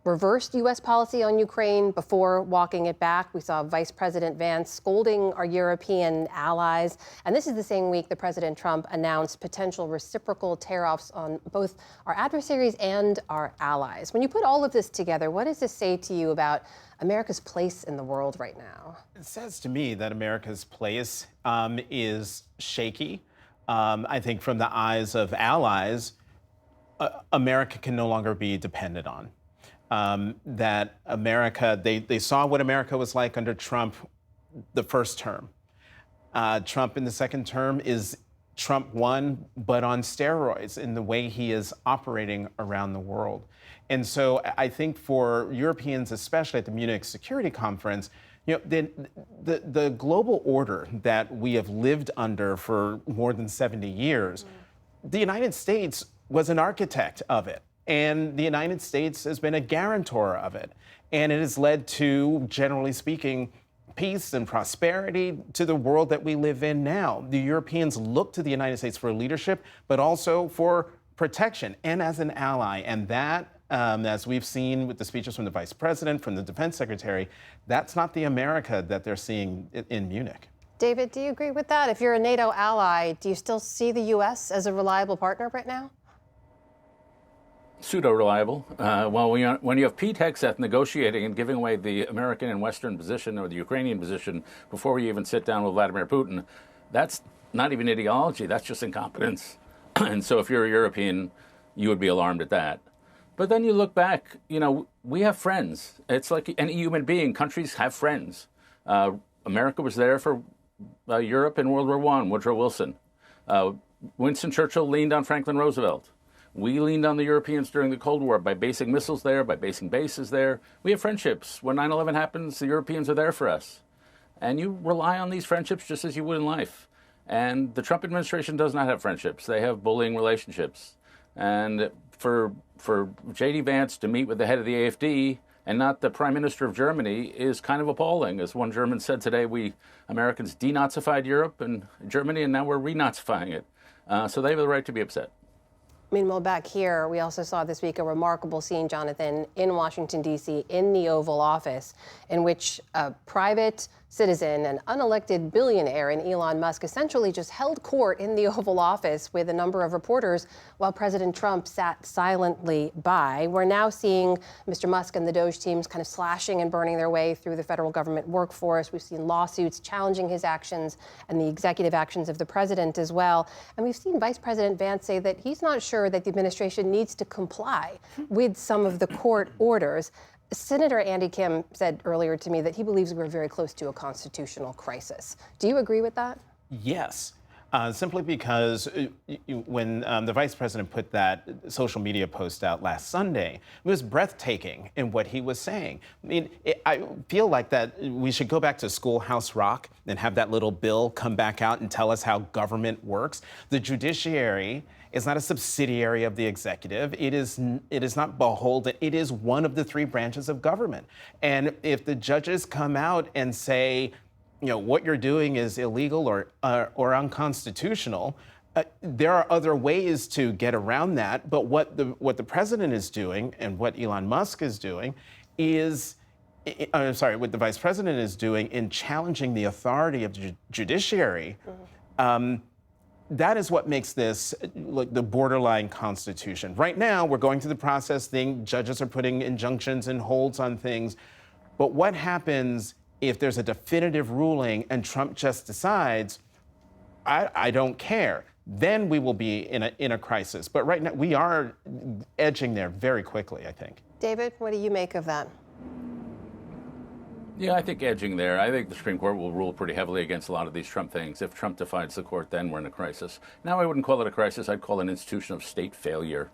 reversed U.S. policy on Ukraine before walking it back. We saw Vice President Vance scolding our European allies. And this is the same week that President Trump announced potential reciprocal tariffs on both our adversaries and our allies. When you put all of this together, what does this say to you about America's place in the world right now? It says to me that America's place is shaky. I think from the eyes of allies, America can no longer be depended on. That America, they saw what America was like under Trump the first term. Trump in the second term is Trump 1, but on steroids in the way he is operating around the world. And so I think for Europeans, especially at the Munich Security Conference, the global order that we have lived under for more than 70 years, the United States was an architect of it. And the United States has been a guarantor of it. And it has led to, generally speaking, peace and prosperity to the world that we live in now. The Europeans look to the United States for leadership, but also for protection and as an ally. And that, as we've seen with the speeches from the vice president, from the defense secretary, that's not the America that they're seeing in Munich. David, do you agree with that? If you're a NATO ally, do you still see the U.S. as a reliable partner right now? Pseudo-reliable. Well, when you have Pete Hegseth negotiating and giving away the American and Western position or the Ukrainian position before we even sit down with Vladimir Putin, that's not even ideology, that's just incompetence. And so if you're a European, you would be alarmed at that. But then you look back, we have friends. It's like any human being, countries have friends. America was there for Europe in World War I, Woodrow Wilson. Winston Churchill leaned on Franklin Roosevelt. We leaned on the Europeans during the Cold War by basing missiles there, by basing bases there. We have friendships. When 9/11 happens, the Europeans are there for us. And you rely on these friendships just as you would in life. And the Trump administration does not have friendships. They have bullying relationships. And for J.D. Vance to meet with the head of the AfD and not the Prime Minister of Germany is kind of appalling. As one German said today, we Americans denazified Europe and Germany, and now we're renazifying it. So they have the right to be upset. Meanwhile, back here, we also saw this week a remarkable scene, Jonathan, in Washington, D.C., in the Oval Office, in which a private citizen, an unelected billionaire in Elon Musk, essentially just held court in the Oval Office with a number of reporters while President Trump sat silently by. We're now seeing Mr. Musk and the Doge teams kind of slashing and burning their way through the federal government workforce. We've seen lawsuits challenging his actions and the executive actions of the president as well. And we've seen Vice President Vance say that he's not sure that the administration needs to comply with some of the court orders. Senator Andy Kim said earlier to me that he believes we're very close to a constitutional crisis. Do you agree with that? Yes. Simply because when the vice president put that social media post out last Sunday, it was breathtaking in what he was saying. I mean, I feel like that we should go back to Schoolhouse Rock and have that little bill come back out and tell us how government works. The judiciary is not a subsidiary of the executive. It is not beholden. It is one of the three branches of government. And if the judges come out and say, what you're doing is illegal or unconstitutional, there are other ways to get around that. But what the president is doing and what Elon Musk is doing is, what the vice president is doing in challenging the authority of the judiciary. That is what makes this like the borderline constitution. Right now, we're going through the process thing. Judges are putting injunctions and holds on things. But what happens if there's a definitive ruling and Trump just decides, I don't care? Then we will be in a crisis. But right now, we are edging there very quickly, I think. David, what do you make of that? Yeah, I think edging there. I think the Supreme Court will rule pretty heavily against a lot of these Trump things. If Trump divides the court, then we're in a crisis. Now, I wouldn't call it a crisis. I'd call it an institution of state failure.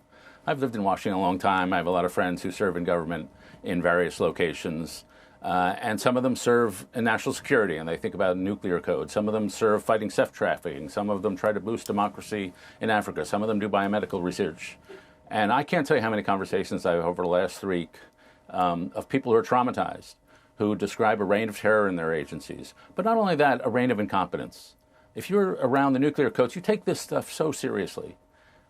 I've lived in Washington a long time. I have a lot of friends who serve in government in various locations. And some of them serve in national security, and they think about nuclear code. Some of them serve fighting sex trafficking. Some of them try to boost democracy in Africa. Some of them do biomedical research. And I can't tell you how many conversations I've had over the last week of people who are traumatized, who describe a reign of terror in their agencies. But not only that, a reign of incompetence. If you're around the nuclear codes, you take this stuff so seriously.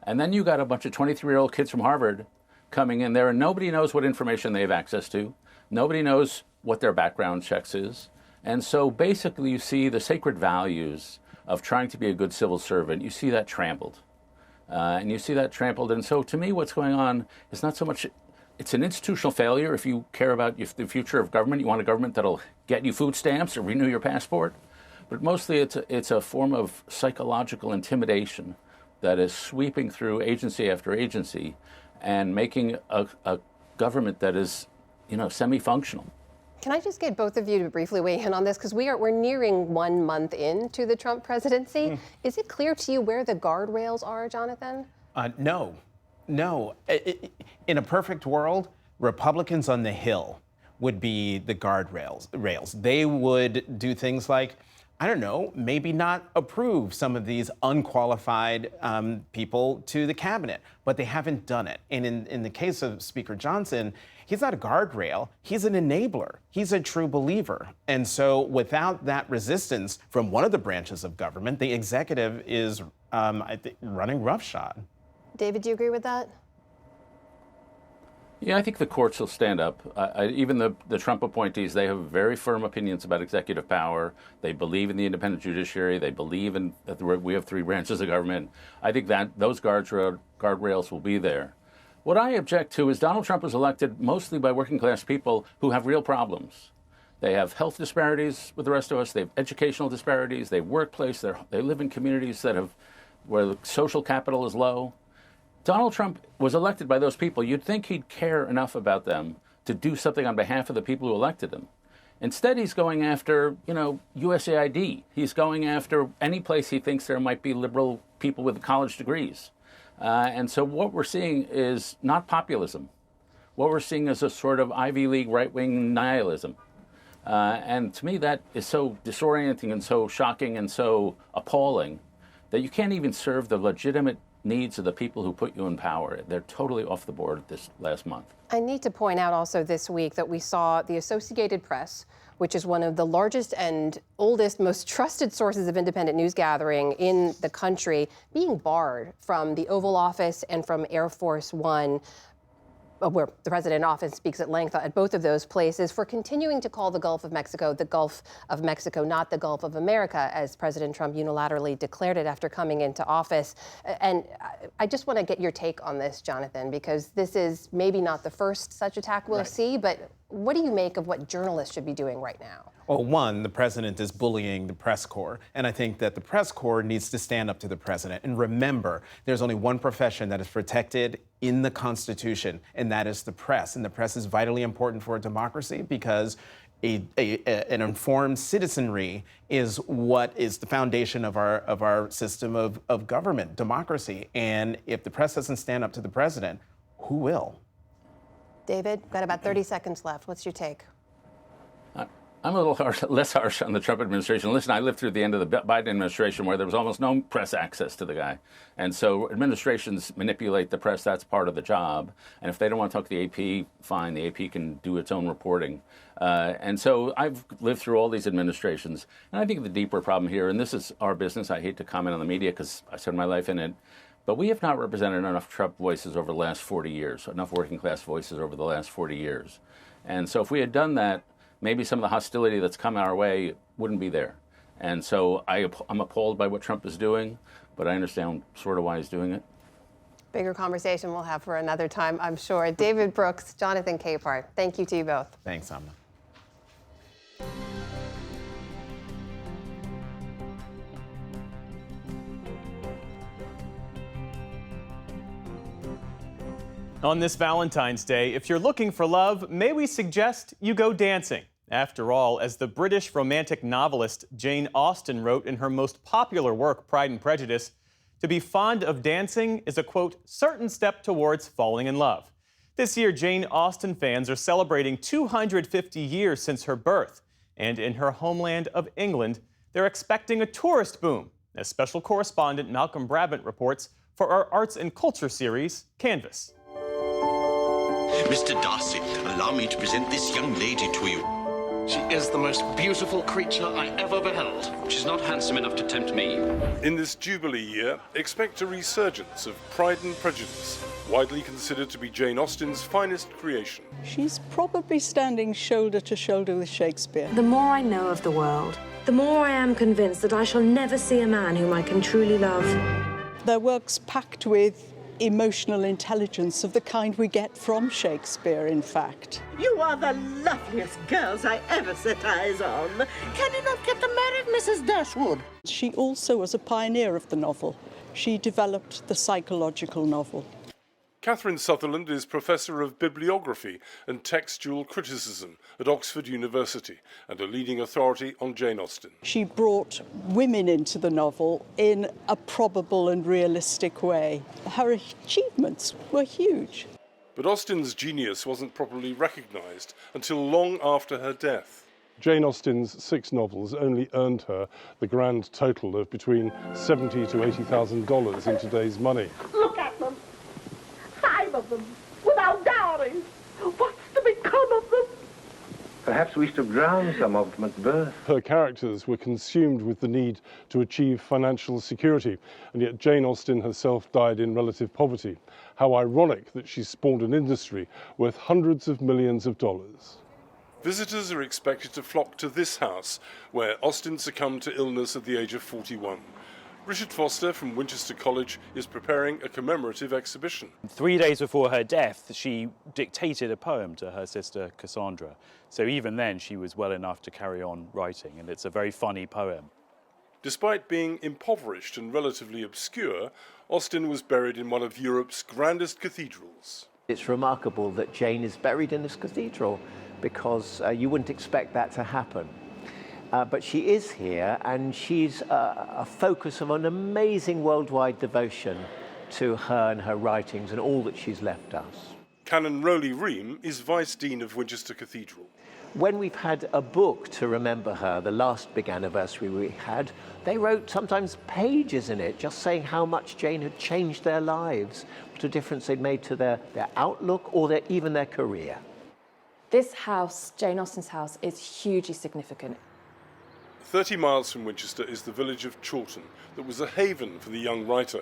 And then you got a bunch of 23-year-old kids from Harvard coming in there, and nobody knows what information they have access to. Nobody knows what their background checks is. And so basically you see the sacred values of trying to be a good civil servant, you see that trampled. And so to me, what's going on is not so much, it's an institutional failure. If you care about the future of government, you want a government that'll get you food stamps or renew your passport. But mostly it's a form of psychological intimidation that is sweeping through agency after agency and making a government that is, semi-functional. Can I just get both of you to briefly weigh in on this? Because we're nearing 1 month into the Trump presidency. Is it clear to you where the guardrails are, Jonathan? No. In a perfect world, Republicans on the Hill would be the guardrails. They would do things like I don't know, maybe not approve some of these unqualified people to the cabinet, but they haven't done it. And in the case of Speaker Johnson, he's not a guardrail, he's an enabler. He's a true believer. And so without that resistance from one of the branches of government, the executive is, I think, running roughshod. David, do you agree with that? Yeah, I think the courts will stand up. Even the Trump appointees, they have very firm opinions about executive power. They believe in the independent judiciary. They believe in that we have three branches of government. I think that those guardrails will be there. What I object to is Donald Trump was elected mostly by working class people who have real problems. They have health disparities with the rest of us. They have educational disparities. They have workplace. They live in communities where the social capital is low. Donald Trump was elected by those people. You'd think he'd care enough about them to do something on behalf of the people who elected him. Instead, he's going after, USAID. He's going after any place he thinks there might be liberal people with college degrees. And so what we're seeing is not populism. What we're seeing is a sort of Ivy League right-wing nihilism. And to me, that is so disorienting and so shocking and so appalling that you can't even serve the legitimate needs of the people who put you in power. They're totally off the board this last month. I need to point out also this week that we saw the Associated Press, which is one of the largest and oldest, most trusted sources of independent news gathering in the country, being barred from the Oval Office and from Air Force One, where the president often speaks at length at both of those places, for continuing to call the Gulf of Mexico, not the Gulf of America, as President Trump unilaterally declared it after coming into office. And I just want to get your take on this, Jonathan, because this is maybe not the first such attack we'll see, but what do you make of what journalists should be doing right now? Well, one, the president is bullying the press corps, and I think that the press corps needs to stand up to the president. And remember, there's only one profession that is protected in the Constitution, and that is the press. And the press is vitally important for a democracy because an informed citizenry is what is the foundation of our system of government, democracy. And if the press doesn't stand up to the president, who will? David, got about 30 seconds left. What's your take? I'm a little less harsh on the Trump administration. Listen, I lived through the end of the Biden administration where there was almost no press access to the guy. And so administrations manipulate the press. That's part of the job. And if they don't want to talk to the AP, fine. The AP can do its own reporting. And so I've lived through all these administrations. And I think the deeper problem here, and this is our business, I hate to comment on the media because I spent my life in it, but we have not represented enough Trump voices over the last 40 years, enough working class voices over the last 40 years. And so if we had done that, maybe some of the hostility that's come our way wouldn't be there. And so I'm appalled by what Trump is doing, but I understand sort of why he's doing it. Bigger conversation we'll have for another time, I'm sure. David Brooks, Jonathan Capehart, thank you to you both. Thanks, Amna. On this Valentine's Day, if you're looking for love, may we suggest you go dancing. After all, as the British romantic novelist Jane Austen wrote in her most popular work, Pride and Prejudice, to be fond of dancing is a, quote, certain step towards falling in love. This year, Jane Austen fans are celebrating 250 years since her birth. And in her homeland of England, they're expecting a tourist boom, as special correspondent Malcolm Brabant reports for our Arts and Culture series, Canvas. Mr. Darcy, allow me to present this young lady to you. She is the most beautiful creature I ever beheld. She's not handsome enough to tempt me. In this Jubilee year, expect a resurgence of Pride and Prejudice, widely considered to be Jane Austen's finest creation. She's probably standing shoulder to shoulder with Shakespeare. The more I know of the world, the more I am convinced that I shall never see a man whom I can truly love. Their work's packed with emotional intelligence of the kind we get from Shakespeare, in fact. You are the loveliest girls I ever set eyes on. Can you not get the merit, Mrs. Dashwood? She also was a pioneer of the novel. She developed the psychological novel. Catherine Sutherland is Professor of Bibliography and Textual Criticism at Oxford University and a leading authority on Jane Austen. She brought women into the novel in a probable and realistic way. Her achievements were huge. But Austen's genius wasn't properly recognised until long after her death. Jane Austen's 6 novels only earned her the grand total of between $70,000 to $80,000 in today's money. Look at them. 5 of them, without dowries. What's to become of them? Perhaps we should have drowned some of them at birth. Her characters were consumed with the need to achieve financial security, and yet Jane Austen herself died in relative poverty. How ironic that she spawned an industry worth hundreds of millions of dollars. Visitors are expected to flock to this house, where Austen succumbed to illness at the age of 41. Richard Foster from Winchester College is preparing a commemorative exhibition. 3 days before her death, she dictated a poem to her sister Cassandra. So even then, she was well enough to carry on writing, and it's a very funny poem. Despite being impoverished and relatively obscure, Austen was buried in one of Europe's grandest cathedrals. It's remarkable that Jane is buried in this cathedral, because you wouldn't expect that to happen. But she is here, and she's a focus of an amazing worldwide devotion to her and her writings and all that she's left us. Canon Rowley Ream is Vice Dean of Winchester Cathedral. When we've had a book to remember her, the last big anniversary we had, they wrote sometimes pages in it, just saying how much Jane had changed their lives, what a difference they'd made to their outlook or even their career. This house, Jane Austen's house, is hugely significant. 30 miles from Winchester is the village of Chawton that was a haven for the young writer.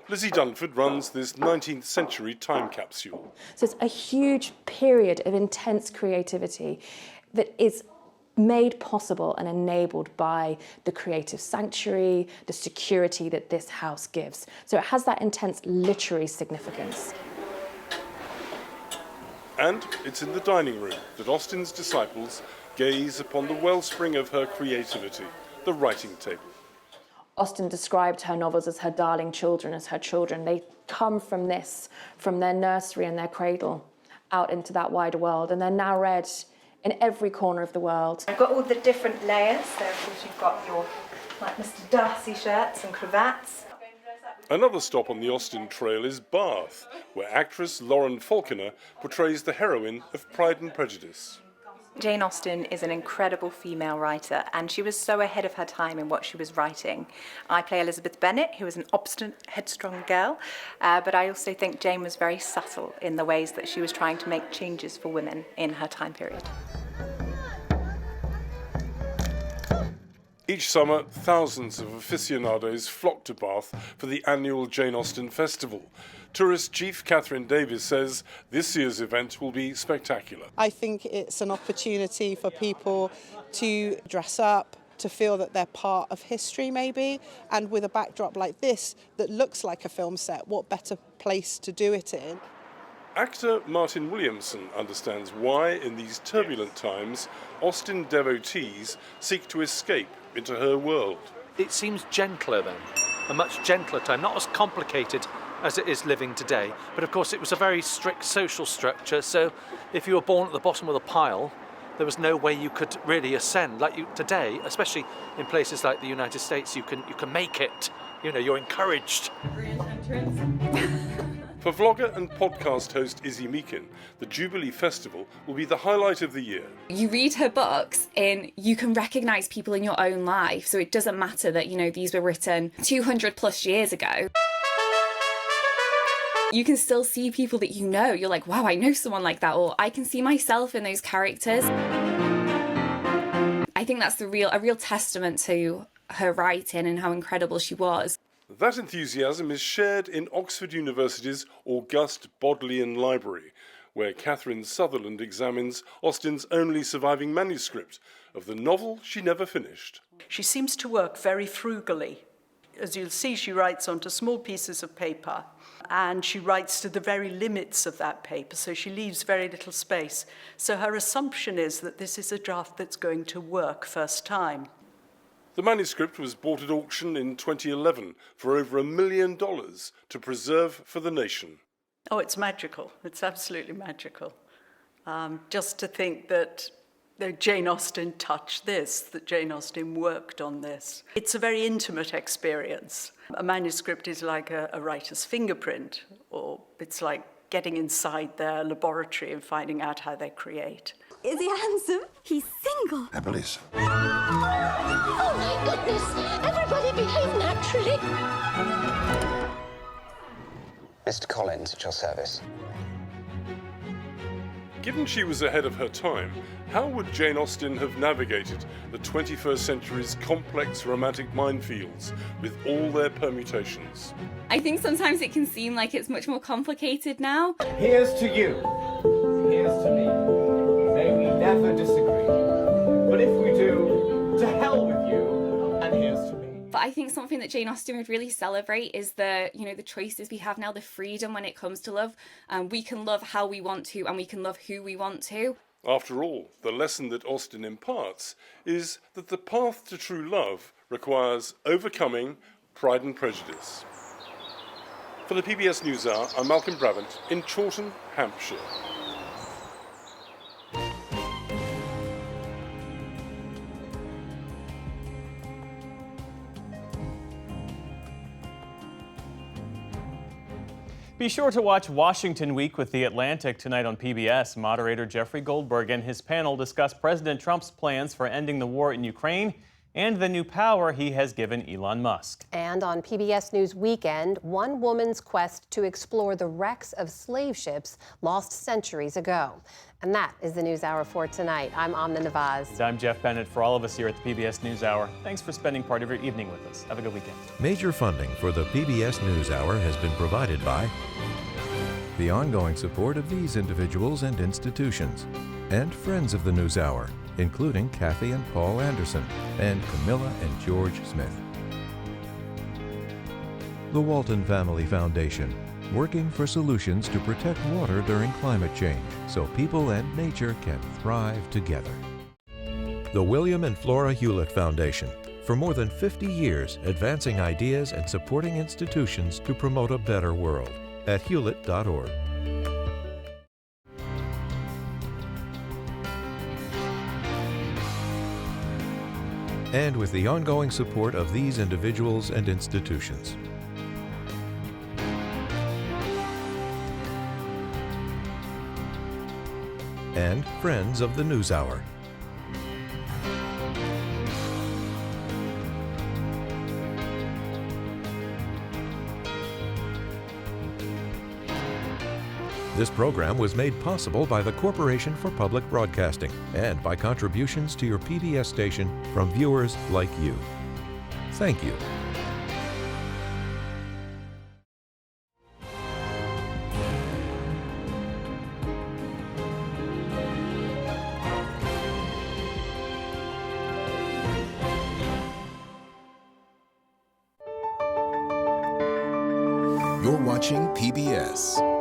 Lizzie Dunford runs this 19th century time capsule. So it's a huge period of intense creativity that is made possible and enabled by the creative sanctuary, the security that this house gives. So it has that intense literary significance. And it's in the dining room that Austen's disciples gaze upon the wellspring of her creativity, the writing table. Austen described her novels as her darling children, as her children. They come from this, from their nursery and their cradle, out into that wider world, and they're now read in every corner of the world. I've got all the different layers, so of course you've got your like Mr. Darcy shirts and cravats. Another stop on the Austen trail is Bath, where actress Lauren Falconer portrays the heroine of Pride and Prejudice. Jane Austen is an incredible female writer, and she was so ahead of her time in what she was writing. I play Elizabeth Bennet, who is an obstinate, headstrong girl, but I also think Jane was very subtle in the ways that she was trying to make changes for women in her time period. Each summer, thousands of aficionados flock to Bath for the annual Jane Austen Festival. Tourist chief Catherine Davies says this year's event will be spectacular. I think it's an opportunity for people to dress up, to feel that they're part of history maybe, and with a backdrop like this that looks like a film set, what better place to do it in? Actor Martin Williamson understands why, in these turbulent times, Austen devotees seek to escape into her world. It seems gentler then, a much gentler time, not as complicated as it is living today. But of course it was a very strict social structure, so if you were born at the bottom of the pile, there was no way you could really ascend. Like today, especially in places like the United States, you can make it. You know, you're encouraged. For vlogger and podcast host Izzy Meakin, the Jubilee Festival will be the highlight of the year. You read her books and you can recognise people in your own life, so it doesn't matter that, you know, these were written 200 plus years ago. You can still see people that you know. You're like, wow, I know someone like that, or I can see myself in those characters. I think that's a real testament to her writing and how incredible she was. That enthusiasm is shared in Oxford University's august Bodleian Library, where Catherine Sutherland examines Austen's only surviving manuscript of the novel she never finished. She seems to work very frugally. As you'll see, she writes onto small pieces of paper, and she writes to the very limits of that paper, so she leaves very little space. So her assumption is that this is a draft that's going to work first time. The manuscript was bought at auction in 2011 for over $1 million to preserve for the nation. Oh, it's magical. It's absolutely magical. Just to think that Jane Austen touched this, that Jane Austen worked on this. It's a very intimate experience. A manuscript is like a writer's fingerprint, or it's like getting inside their laboratory and finding out how they create. Is he handsome? He's single. I believe so. Oh my goodness! Everybody behave naturally. Mr. Collins, at your service. Given she was ahead of her time, how would Jane Austen have navigated the 21st century's complex romantic minefields with all their permutations? I think sometimes it can seem like it's much more complicated now. Here's to you. Here's to me. May we never disagree. But if we do, to hell with you, and here's to me. But I think something that Jane Austen would really celebrate is the choices we have now, the freedom when it comes to love. We can love how we want to, and we can love who we want to. After all, the lesson that Austen imparts is that the path to true love requires overcoming pride and prejudice. For the PBS NewsHour, I'm Malcolm Brabant in Chawton, Hampshire. Be sure to watch Washington Week with The Atlantic tonight on PBS. Moderator Jeffrey Goldberg and his panel discuss President Trump's plans for ending the war in Ukraine and the new power he has given Elon Musk. And on PBS News Weekend, one woman's quest to explore the wrecks of slave ships lost centuries ago. And that is the NewsHour for tonight. I'm Amna Nawaz. And I'm Jeff Bennett. For all of us here at the PBS NewsHour, thanks for spending part of your evening with us. Have a good weekend. Major funding for the PBS NewsHour has been provided by the ongoing support of these individuals and institutions, and friends of the NewsHour, including Kathy and Paul Anderson, and Camilla and George Smith. The Walton Family Foundation, working for solutions to protect water during climate change so people and nature can thrive together. The William and Flora Hewlett Foundation, for more than 50 years advancing ideas and supporting institutions to promote a better world at hewlett.org. And with the ongoing support of these individuals and institutions. And friends of the NewsHour. This program was made possible by the Corporation for Public Broadcasting and by contributions to your PBS station from viewers like you. Thank you. You're watching PBS.